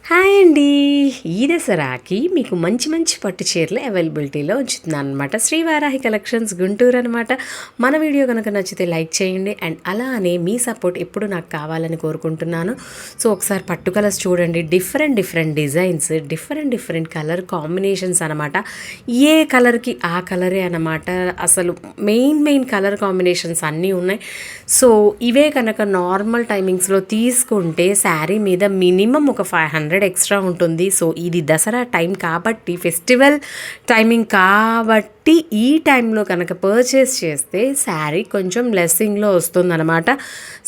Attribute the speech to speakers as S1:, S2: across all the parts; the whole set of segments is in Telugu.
S1: హాయ్ అండి. ఈ దసరాకి మీకు మంచి మంచి పట్టు చీరలు అవైలబిలిటీలో ఉంచుతున్నాను అనమాట. శ్రీ వారాహి కలెక్షన్స్ గుంటూరు అనమాట. మన వీడియో కనుక నచ్చితే లైక్ చేయండి అండ్ అలానే మీ సపోర్ట్ ఎప్పుడు నాకు కావాలని కోరుకుంటున్నాను. సో ఒకసారి పట్టు కలర్స్ చూడండి. Different designs, different colour combinations అనమాట. ఏ కలర్కి ఆ కలరే అనమాట. అసలు మెయిన్ కలర్ కాంబినేషన్స్ అన్నీ ఉన్నాయి. సో ఇవే కనుక నార్మల్ టైమింగ్స్లో తీసుకుంటే శారీ మీద మినిమం ఒక 500 ఎక్స్ట్రా ఉంటుంది. సో ఇది దసరా టైం కాబట్టి, ఫెస్టివల్ టైమింగ్ కాబట్టి ఈ టైంలో కనుక పర్చేస్ చేస్తే శారీ కొంచెం లెస్సింగ్లో వస్తుందన్నమాట.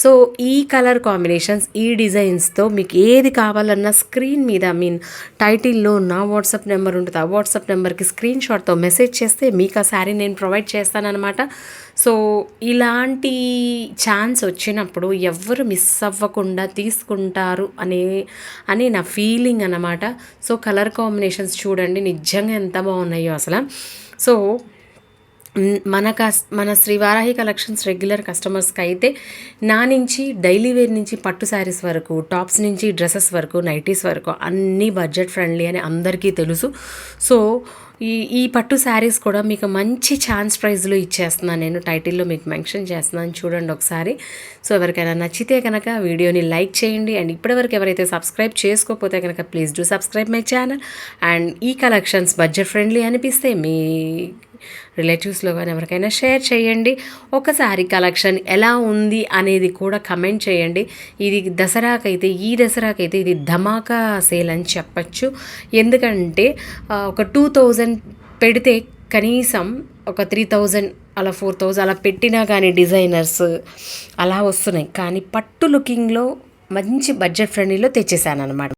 S1: సో ఈ కలర్ కాంబినేషన్స్, ఈ డిజైన్స్తో మీకు ఏది కావాలన్నా స్క్రీన్ మీద టైటిల్లో నా వాట్సాప్ నెంబర్ ఉంటుంది. ఆ వాట్సాప్ నెంబర్కి స్క్రీన్ షాట్తో మెసేజ్ చేస్తే మీకు ఆ శారీ నేను ప్రొవైడ్ చేస్తానన్నమాట. సో ఇలాంటి ఛాన్స్ వచ్చినప్పుడు ఎవ్వరు మిస్ అవ్వకుండా తీసుకుంటారు అని నా ఫీలింగ్ అన్నమాట. సో కలర్ కాంబినేషన్స్ చూడండి నిజంగా ఎంత బాగున్నాయో అసలు. సో మన శ్రీ వారాహి కలెక్షన్స్ రెగ్యులర్ కస్టమర్స్కి అయితే నా నుంచి డైలీ వేర్ నుంచి పట్టు శారీస్ వరకు, టాప్స్ నుంచి డ్రెస్సెస్ వరకు, నైటీస్ వరకు అన్నీ బడ్జెట్ ఫ్రెండ్లీ అని అందరికీ తెలుసు. సో ఈ పట్టు శారీస్ కూడా మీకు మంచి ఛాన్స్ ప్రైజ్లో ఇచ్చేస్తున్నాను. నేను టైటిల్లో మీకు మెన్షన్ చేస్తున్నాను, చూడండి ఒకసారి. సో ఎవరికైనా నచ్చితే కనుక వీడియోని లైక్ చేయండి అండ్ ఇప్పటివరకు ఎవరైతే సబ్స్క్రైబ్ చేసుకోకపోతే కనుక please do subscribe my channel. And ఈ కలెక్షన్స్ బడ్జెట్ ఫ్రెండ్లీ అనిపిస్తే మీ రిలేటివ్స్లో కానీ ఎవరికైనా షేర్ చేయండి. ఒకసారి కలెక్షన్ ఎలా ఉంది అనేది కూడా కమెంట్ చేయండి. ఇది ఈ దసరాకైతే ఇది ధమాకా సేల్ అని చెప్పచ్చు. ఎందుకంటే ఒక 2000 పెడితే కనీసం ఒక 3000 అలా 4000 అలా పెట్టినా కానీ డిజైనర్స్ అలా వస్తున్నాయి. కానీ పట్టు లుకింగ్లో మంచి బడ్జెట్ ఫ్రెండ్లీలో తెచ్చేసాను అనమాట.